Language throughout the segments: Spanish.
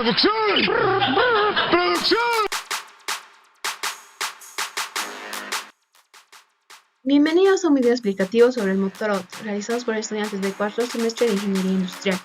¡Producción! ¡Producción! Bienvenidos a un video explicativo sobre el motor Otto, realizados por estudiantes de cuarto semestre de Ingeniería Industrial.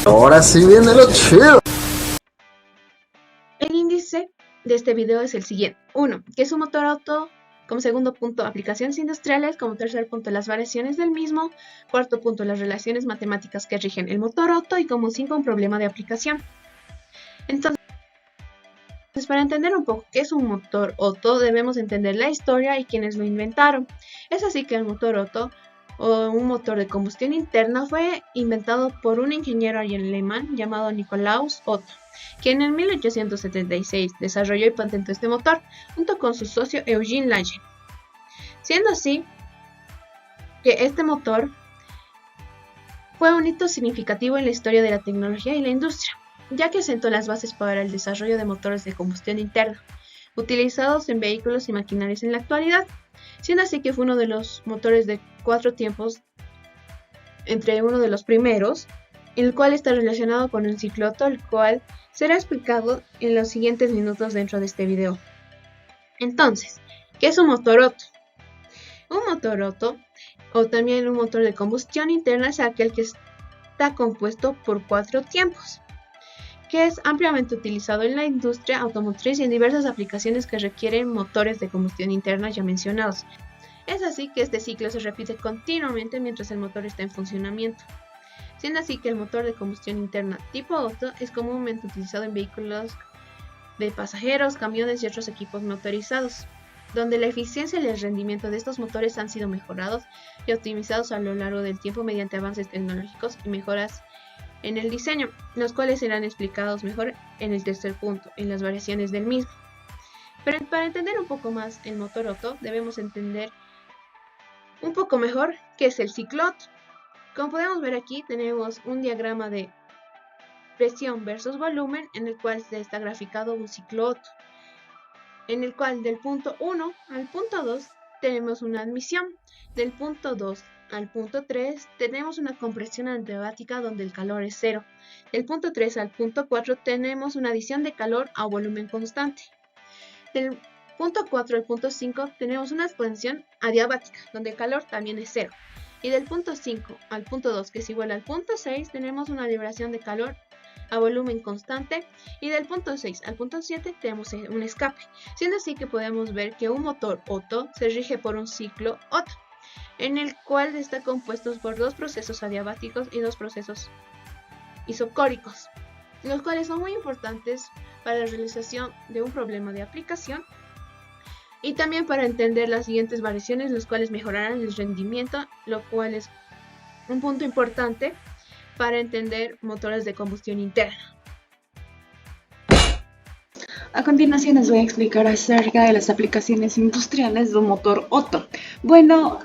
Ahora sí viene lo chido. El índice de este video es el siguiente. 1. ¿Qué es un motor Otto? Como segundo punto, aplicaciones industriales. Como tercer punto, las variaciones del mismo. Cuarto punto, las relaciones matemáticas que rigen el motor Otto. Y como 5, un problema de aplicación. Entonces, para entender un poco qué es un motor Otto, debemos entender la historia y quienes lo inventaron. Es así que el motor Otto, o un motor de combustión interna, fue inventado por un ingeniero alemán llamado Nikolaus Otto, quien en 1876 desarrolló y patentó este motor junto con su socio Eugene Lange. Siendo así que este motor fue un hito significativo en la historia de la tecnología y la industria, ya que sentó las bases para el desarrollo de motores de combustión interna, utilizados en vehículos y maquinarias en la actualidad, siendo así que fue uno de los motores de 4 tiempos, entre uno de los primeros, el cual está relacionado con un ciclo Otto, el cual será explicado en los siguientes minutos dentro de este video. Entonces, ¿qué es un motor Otto? Un motor Otto, o también un motor de combustión interna, es aquel que está compuesto por 4 tiempos, que es ampliamente utilizado en la industria automotriz y en diversas aplicaciones que requieren motores de combustión interna ya mencionados. Es así que este ciclo se repite continuamente mientras el motor está en funcionamiento, siendo así que el motor de combustión interna tipo Otto es comúnmente utilizado en vehículos de pasajeros, camiones y otros equipos motorizados, donde la eficiencia y el rendimiento de estos motores han sido mejorados y optimizados a lo largo del tiempo mediante avances tecnológicos y mejoras en el diseño, los cuales serán explicados mejor en el tercer punto, en las variaciones del mismo. Pero para entender un poco más el motor Otto, debemos entender un poco mejor qué es el ciclo Otto. Como podemos ver aquí, tenemos un diagrama de presión versus volumen en el cual se está graficado un ciclo Otto, en el cual del punto 1 al punto 2 tenemos una admisión, del punto 2 al punto 3 tenemos una compresión adiabática donde el calor es cero. Del punto 3 al punto 4 tenemos una adición de calor a volumen constante. Del punto 4 al punto 5 tenemos una expansión adiabática donde el calor también es cero. Y del punto 5 al punto 2, que es igual al punto 6, tenemos una liberación de calor a volumen constante, y del punto 6 al punto 7 tenemos un escape, siendo así que podemos ver que un motor Otto se rige por un ciclo Otto, en el cual está compuesto por 2 procesos adiabáticos y 2 procesos isocóricos, los cuales son muy importantes para la realización de un problema de aplicación y también para entender las siguientes variaciones, los cuales mejorarán el rendimiento, lo cual es un punto importante para entender motores de combustión interna. A continuación les voy a explicar acerca de las aplicaciones industriales de un motor Otto. Bueno,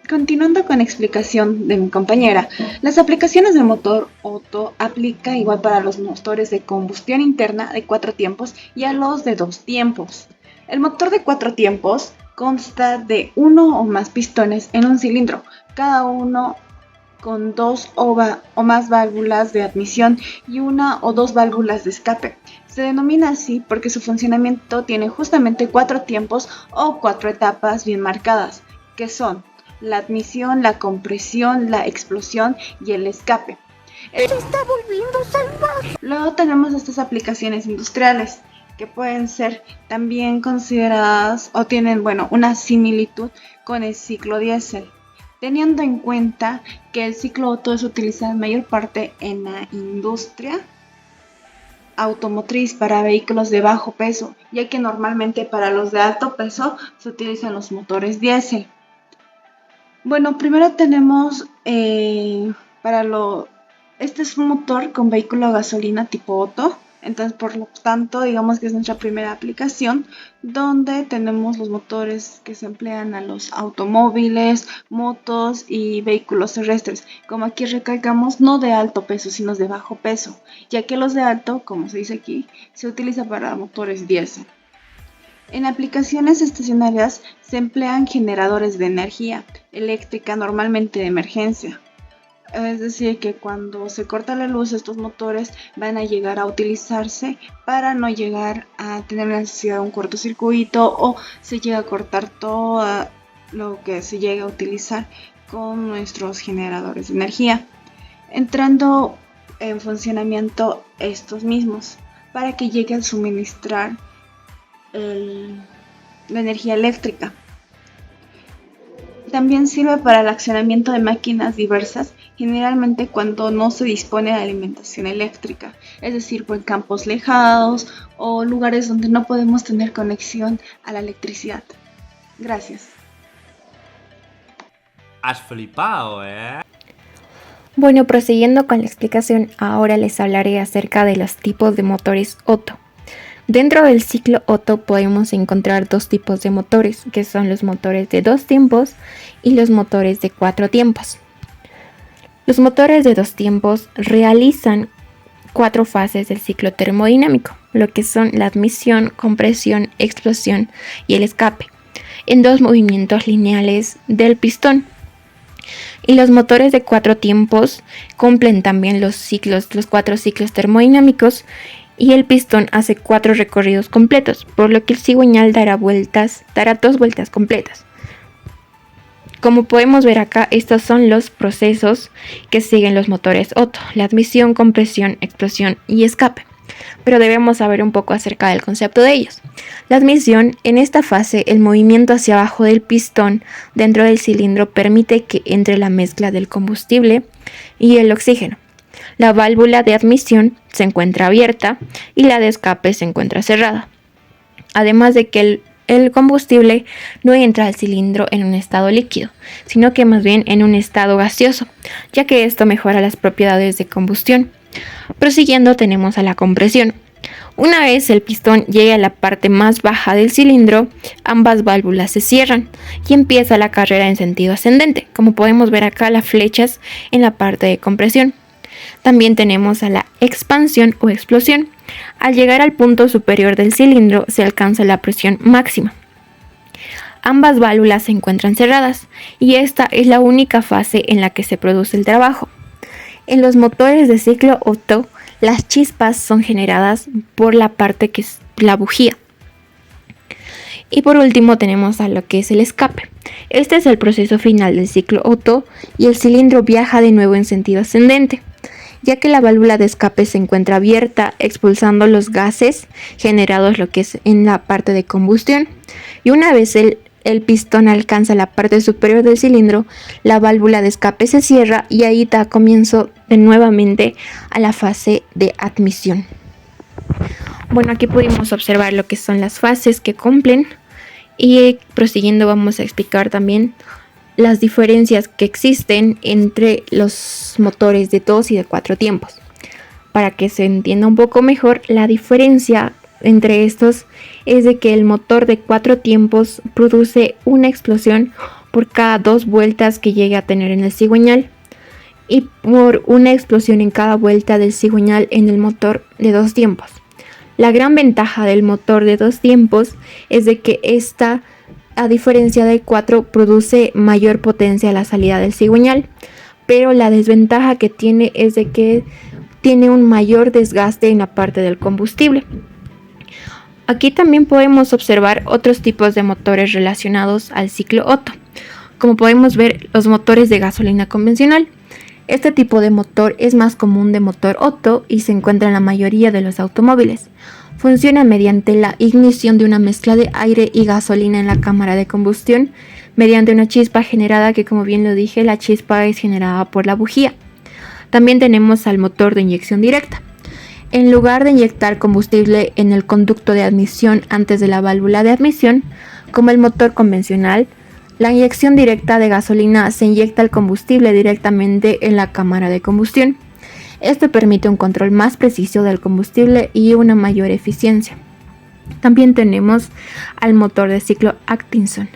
continuando con la explicación de mi compañera, las aplicaciones de motor Otto aplica igual para los motores de combustión interna de 4 tiempos y a los de 2 tiempos. El motor de 4 tiempos consta de 1 o más pistones en un cilindro, cada uno con 2 o más válvulas de admisión y 1 o 2 válvulas de escape. Se denomina así porque su funcionamiento tiene justamente 4 tiempos o 4 etapas bien marcadas, que son la admisión, la compresión, la explosión y el escape. ¡Se está volviendo salvaje! Luego tenemos estas aplicaciones industriales, que pueden ser también consideradas o tienen, una similitud con el ciclo diésel, teniendo en cuenta que el ciclo Otto es utilizado en mayor parte en la industria automotriz para vehículos de bajo peso, ya que normalmente para los de alto peso se utilizan los motores diésel. Bueno, primero tenemos para Este es un motor con vehículo a gasolina tipo Otto. Entonces, por lo tanto, digamos que es nuestra primera aplicación donde tenemos los motores que se emplean a los automóviles, motos y vehículos terrestres. Como aquí recalcamos, no de alto peso, sino de bajo peso, ya que los de alto, como se dice aquí, se utiliza para motores diésel. En aplicaciones estacionarias se emplean generadores de energía eléctrica, normalmente de emergencia. Es decir, que cuando se corta la luz, estos motores van a llegar a utilizarse para no llegar a tener la necesidad de un cortocircuito o se llega a cortar todo lo que se llega a utilizar con nuestros generadores de energía, entrando en funcionamiento estos mismos para que llegue a suministrar la energía eléctrica. También sirve para el accionamiento de máquinas diversas, generalmente cuando no se dispone de alimentación eléctrica, es decir, en campos lejanos o lugares donde no podemos tener conexión a la electricidad. Gracias. Has flipado, ¿eh? Bueno, prosiguiendo con la explicación, ahora les hablaré acerca de los tipos de motores Otto. Dentro del ciclo Otto podemos encontrar dos tipos de motores, que son los motores de 2 tiempos y los motores de 4 tiempos. Los motores de 2 tiempos realizan 4 fases del ciclo termodinámico, lo que son la admisión, compresión, explosión y el escape, en 2 movimientos lineales del pistón. Y los motores de 4 tiempos cumplen también los 4 ciclos termodinámicos, y el pistón hace 4 recorridos completos, por lo que el cigüeñal dará 2 vueltas completas. Como podemos ver acá, estos son los procesos que siguen los motores Otto: la admisión, compresión, explosión y escape. Pero debemos saber un poco acerca del concepto de ellos. La admisión, en esta fase, el movimiento hacia abajo del pistón dentro del cilindro permite que entre la mezcla del combustible y el oxígeno. La válvula de admisión se encuentra abierta y la de escape se encuentra cerrada. Además de que el combustible no entra al cilindro en un estado líquido, sino que más bien en un estado gaseoso, ya que esto mejora las propiedades de combustión. Prosiguiendo, tenemos a la compresión. Una vez el pistón llegue a la parte más baja del cilindro, ambas válvulas se cierran y empieza la carrera en sentido ascendente, como podemos ver acá las flechas en la parte de compresión. También tenemos a la expansión o explosión. Al llegar al punto superior del cilindro se alcanza la presión máxima. Ambas válvulas se encuentran cerradas y esta es la única fase en la que se produce el trabajo. En los motores de ciclo Otto, las chispas son generadas por la parte que es la bujía. Y por último tenemos a lo que es el escape. Este es el proceso final del ciclo Otto y el cilindro viaja de nuevo en sentido ascendente, ya que la válvula de escape se encuentra abierta, expulsando los gases generados lo que es en la parte de combustión. Y una vez el pistón alcanza la parte superior del cilindro, la válvula de escape se cierra y ahí da comienzo nuevamente a la fase de admisión. Bueno, aquí pudimos observar lo que son las fases que cumplen, y prosiguiendo vamos a explicar también las diferencias que existen entre los motores de 2 y de 4 tiempos. Para que se entienda un poco mejor, la diferencia entre estos es de que el motor de 4 tiempos produce una explosión por cada 2 vueltas que llegue a tener en el cigüeñal y por una explosión en cada vuelta del cigüeñal en el motor de 2 tiempos. La gran ventaja del motor de 2 tiempos es de que esta, a diferencia del 4, produce mayor potencia a la salida del cigüeñal, pero la desventaja que tiene es de que tiene un mayor desgaste en la parte del combustible. Aquí también podemos observar otros tipos de motores relacionados al ciclo Otto, como podemos ver los motores de gasolina convencional. Este tipo de motor es más común de motor Otto y se encuentra en la mayoría de los automóviles. Funciona mediante la ignición de una mezcla de aire y gasolina en la cámara de combustión mediante una chispa generada que, como bien lo dije, la chispa es generada por la bujía. También tenemos al motor de inyección directa. En lugar de inyectar combustible en el conducto de admisión antes de la válvula de admisión, como el motor convencional, la inyección directa de gasolina se inyecta el combustible directamente en la cámara de combustión. Esto permite un control más preciso del combustible y una mayor eficiencia. También tenemos al motor de ciclo Atkinson.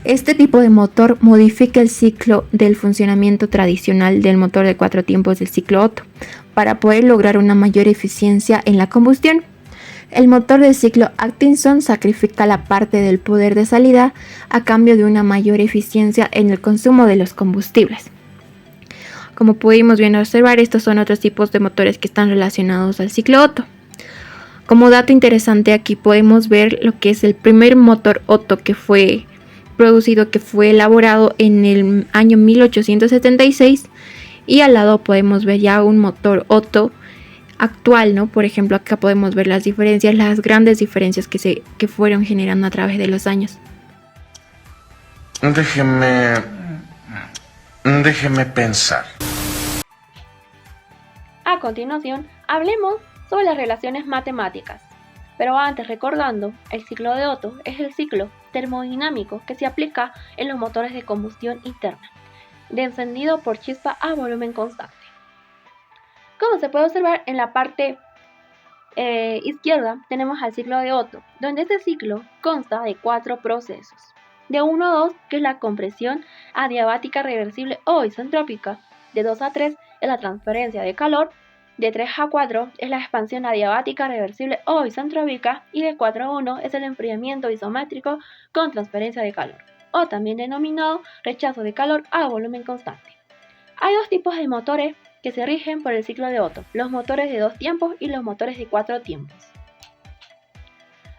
Este tipo de motor modifica el ciclo del funcionamiento tradicional del motor de 4 tiempos del ciclo Otto para poder lograr una mayor eficiencia en la combustión. El motor de ciclo Atkinson sacrifica la parte del poder de salida a cambio de una mayor eficiencia en el consumo de los combustibles. Como pudimos bien observar, estos son otros tipos de motores que están relacionados al ciclo Otto. Como dato interesante, aquí podemos ver lo que es el primer motor Otto que fue producido, que fue elaborado en el año 1876, y al lado podemos ver ya un motor Otto actual, ¿no? Por ejemplo, acá podemos ver las diferencias, las grandes diferencias que fueron generando a través de los años. Déjeme pensar. A continuación, hablemos sobre las relaciones matemáticas. Pero antes, recordando, el ciclo de Otto es el ciclo termodinámico que se aplica en los motores de combustión interna, de encendido por chispa a volumen constante. Como se puede observar en la parte izquierda, tenemos al ciclo de Otto, donde este ciclo consta de 4 procesos. De 1 a 2, que es la compresión adiabática reversible o isentrópica. De 2 a 3 es la transferencia de calor. De 3 a 4 es la expansión adiabática reversible o isentrópica. Y de 4 a 1 es el enfriamiento isométrico con transferencia de calor, o también denominado rechazo de calor a volumen constante. Hay 2 tipos de motores que se rigen por el ciclo de Otto: los motores de 2 tiempos y los motores de 4 tiempos.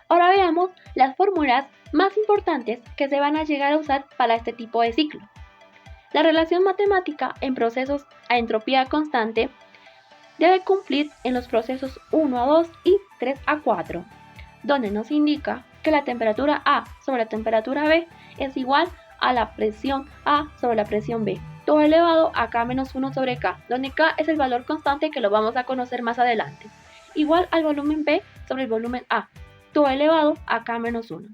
Ahora veamos las fórmulas más importantes que se van a llegar a usar para este tipo de ciclo. La relación matemática en procesos a entropía constante debe cumplir en los procesos 1 a 2 y 3 a 4, donde nos indica que la temperatura A sobre la temperatura B es igual a la presión A sobre la presión B, todo elevado a K-1 sobre K, donde K es el valor constante que lo vamos a conocer más adelante, igual al volumen B sobre el volumen A, todo elevado a K-1.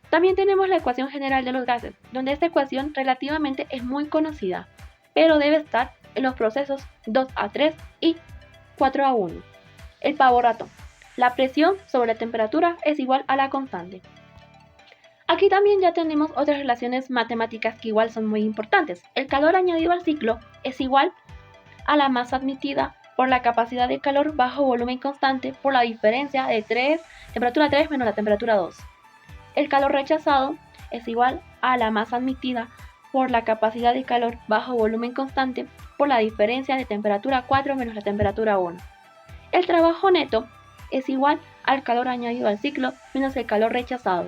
También tenemos la ecuación general de los gases, donde esta ecuación relativamente es muy conocida, pero debe estar en los procesos 2 a 3 y 4 a 1. El Power Atom. La presión sobre la temperatura es igual a la constante. Aquí también ya tenemos otras relaciones matemáticas que igual son muy importantes. El calor añadido al ciclo es igual a la masa admitida por la capacidad de calor bajo volumen constante por la diferencia de temperatura 3 menos la temperatura 2. El calor rechazado es igual a la masa admitida por la capacidad de calor bajo volumen constante por la diferencia de temperatura 4 menos la temperatura 1. El trabajo neto es igual al calor añadido al ciclo menos el calor rechazado.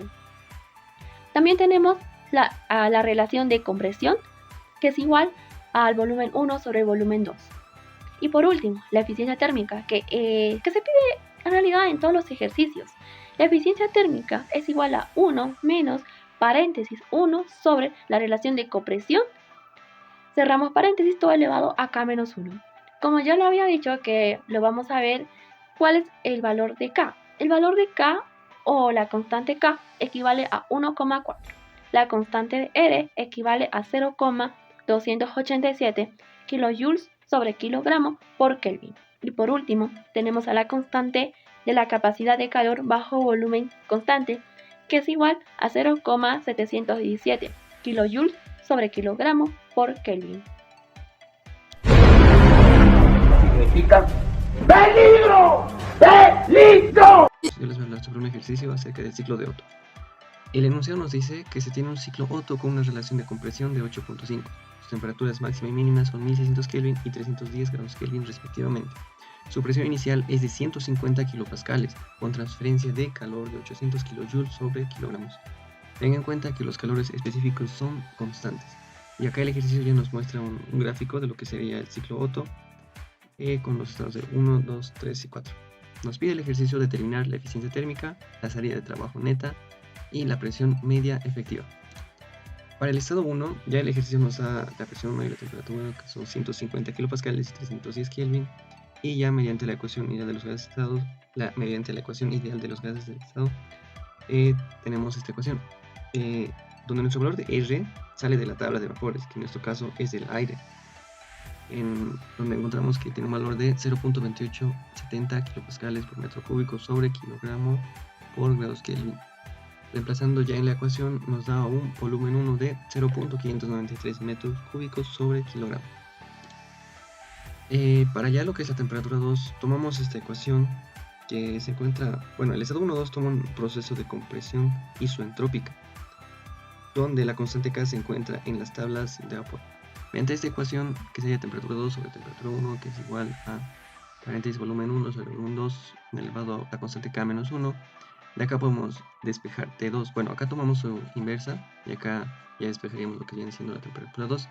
También tenemos la relación de compresión, que es igual al volumen 1 sobre el volumen 2. Y por último, la eficiencia térmica, que se pide en realidad en todos los ejercicios. La eficiencia térmica es igual a 1 menos paréntesis 1 sobre la relación de compresión, cerramos paréntesis, todo elevado a K-1. Como ya lo había dicho, que lo vamos a ver, ¿cuál es el valor de K? El valor de K, o la constante K, equivale a 1,4. La constante de R equivale a 0,287 kilojoules sobre kilogramo por Kelvin. Y por último, tenemos a la constante de la capacidad de calor bajo volumen constante, que es igual a 0,717 kilojoules sobre kilogramo por Kelvin. Significa ¡peligro! ¡Peligro! Yo les voy a hablar sobre un ejercicio acerca del ciclo de Otto. El enunciado nos dice que se tiene un ciclo Otto con una relación de compresión de 8.5. Sus temperaturas máxima y mínima son 1600 Kelvin y 310 grados Kelvin respectivamente. Su presión inicial es de 150 kilopascales, con transferencia de calor de 800 kilojoules sobre kilogramos. Tengan en cuenta que los calores específicos son constantes. Y acá el ejercicio ya nos muestra un gráfico de lo que sería el ciclo Otto, con los estados de 1, 2, 3 y 4. Nos pide el ejercicio determinar la eficiencia térmica, la salida de trabajo neta y la presión media efectiva. Para el estado 1, ya el ejercicio nos da la presión y la temperatura, que son 150 kilopascales y 310 Kelvin. Y ya mediante la ecuación ideal de los gases del estado, tenemos esta ecuación, donde nuestro valor de R sale de la tabla de vapores, que en nuestro caso es el aire. donde encontramos que tiene un valor de 0.2870 kilopascales por metro cúbico sobre kilogramo por grados Kelvin. Reemplazando ya en la ecuación nos da un volumen 1 de 0.593 metros cúbicos sobre kilogramo. Para ya lo que es la temperatura 2, tomamos esta ecuación que se encuentra, bueno, el estado 1-2 toma un proceso de compresión isoentrópica, donde la constante K se encuentra en las tablas de vapor. Mediante esta ecuación, que sería temperatura 2 sobre temperatura 1, que es igual a paréntesis volumen 1 sobre volumen 2 elevado a la constante K menos 1, de acá podemos despejar T2. Bueno, acá tomamos su inversa y acá ya despejaríamos lo que viene siendo la temperatura 2.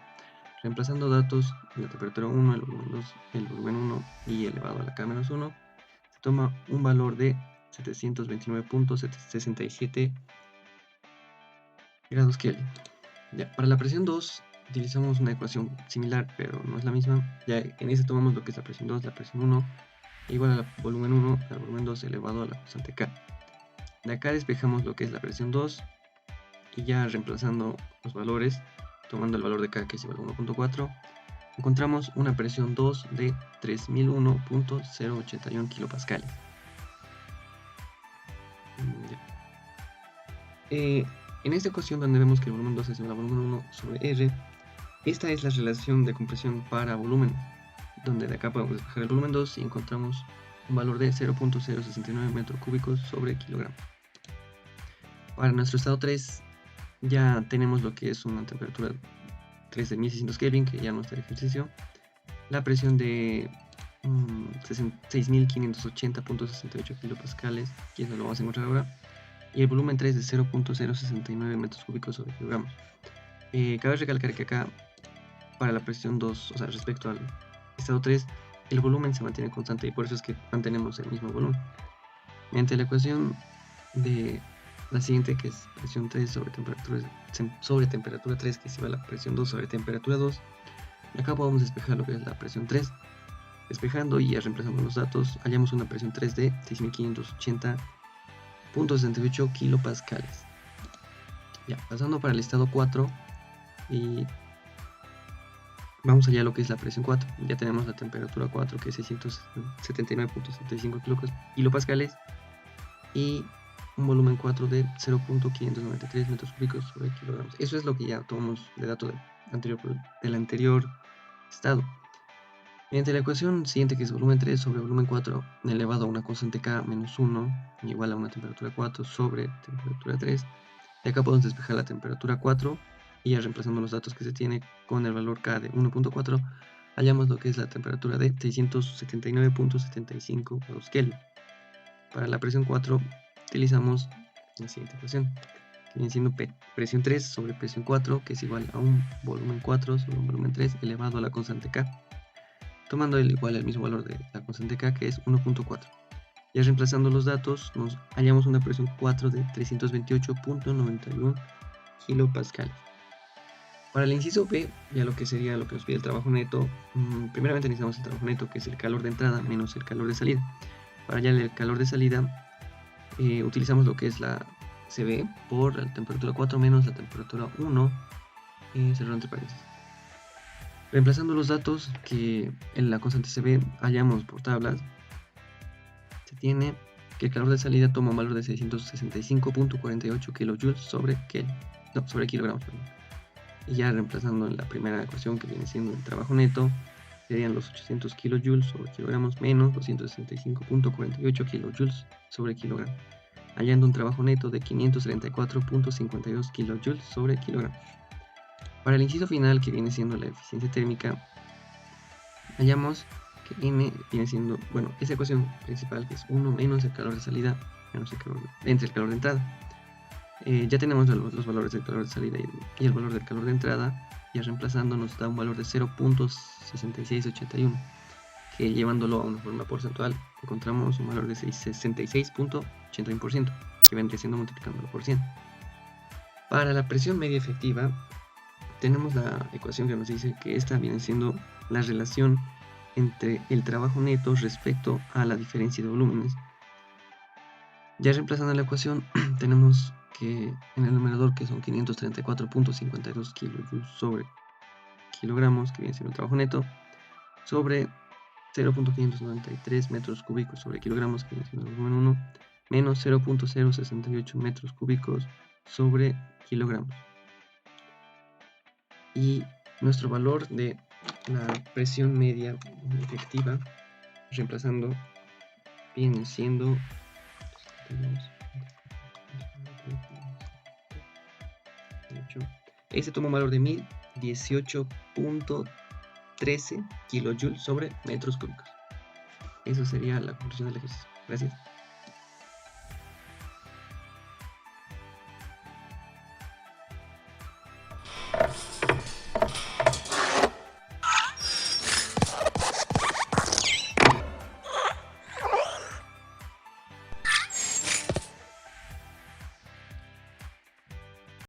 Reemplazando datos de la temperatura 1, el volumen 2, el volumen 1 y elevado a la K menos 1, se toma un valor de 729.67 grados Kelvin. Ya, para la presión 2 utilizamos una ecuación similar, pero no es la misma. Ya en esta tomamos lo que es la presión 2, la presión 1, igual al volumen 1, al volumen 2 elevado a la constante K. De acá despejamos lo que es la presión 2 y ya reemplazando los valores, tomando el valor de K que es igual a 1.4, encontramos una presión 2 de 3001.081 kilopascales. En esta ecuación donde vemos que el volumen 2 es igual a volumen 1 sobre R, esta es la relación de compresión para volumen, donde de acá podemos despejar el volumen 2 y encontramos un valor de 0.069 metros cúbicos sobre kilogramo. Para nuestro estado 3 ya tenemos lo que es una temperatura 3 de 1600 Kelvin, que ya no está el ejercicio, la presión de 6580.68 kilopascales, que eso lo vamos a encontrar ahora, y el volumen 3 de 0.069 metros cúbicos sobre kilogramos. Cabe recalcar que acá para la presión 2, o sea, respecto al estado 3, el volumen se mantiene constante y por eso es que mantenemos el mismo volumen. Mediante la ecuación de la siguiente, que es presión 3 sobre temperatura 3, que es igual a presión 2 sobre temperatura 2, acá podemos despejar lo que es la presión 3. Despejando y ya reemplazando los datos, hallamos una presión 3 de 6580.68 kilopascales. Ya, pasando para el estado 4 y vamos allá a lo que es la presión 4. Ya tenemos la temperatura 4, que es 679.75 kilopascales, y un volumen 4 de 0.593 metros cúbicos sobre kilogramos. Eso es lo que ya tomamos de dato del anterior estado. Mediante la ecuación siguiente, que es volumen 3 sobre volumen 4 elevado a una constante K menos 1 igual a una temperatura 4 sobre temperatura 3, de acá podemos despejar la temperatura 4 y ya reemplazando los datos que se tiene con el valor K de 1.4, hallamos lo que es la temperatura de 679.75 grados Kelvin. Para la presión 4 utilizamos la siguiente ecuación, que viene siendo presión 3 sobre presión 4, que es igual a un volumen 4 sobre un volumen 3 elevado a la constante K, tomando el mismo valor de la constante K, que es 1.4. Ya reemplazando los datos, nos hallamos una presión 4 de 328.91 kilopascales. Para el inciso B, ya lo que sería lo que nos pide el trabajo neto, primeramente necesitamos el trabajo neto, que es el calor de entrada menos el calor de salida. Para hallar el calor de salida, utilizamos lo que es la CB por la temperatura 4 menos la temperatura 1, cerrado entre paréntesis. Reemplazando los datos que en la constante CB hallamos por tablas, se tiene que el calor de salida toma un valor de 665.48 kilojoules sobre kilogramos. Y ya reemplazando en la primera ecuación, que viene siendo el trabajo neto, serían los 800 kilojoules sobre kilogramos menos 265.48 kilojoules sobre kilogramo, hallando un trabajo neto de 534.52 kilojoules sobre kilogramo. Para el inciso final, que viene siendo la eficiencia térmica, hallamos que N viene siendo, esa ecuación principal, que es 1 menos el calor de salida menos el calor entre el calor de entrada. Ya tenemos los valores del calor de salida y el valor del calor de entrada, y reemplazando nos da un valor de 0.6681, que llevándolo a una forma porcentual encontramos un valor de 66.81%, que vendría siendo multiplicándolo por 100. Para la presión media efectiva tenemos la ecuación que nos dice que esta viene siendo la relación entre el trabajo neto respecto a la diferencia de volúmenes. Ya reemplazando la ecuación tenemos que en el numerador, que son 534.52 kilojoules sobre kilogramos, que viene siendo el trabajo neto, sobre 0.593 metros cúbicos sobre kilogramos, que es el número 1, menos 0.068 metros cúbicos sobre kilogramos. Y nuestro valor de la presión media efectiva, reemplazando, viene siendo este toma un valor de 1018.13 kilojoules sobre metros cúbicos. Eso sería la conclusión del ejercicio. Gracias.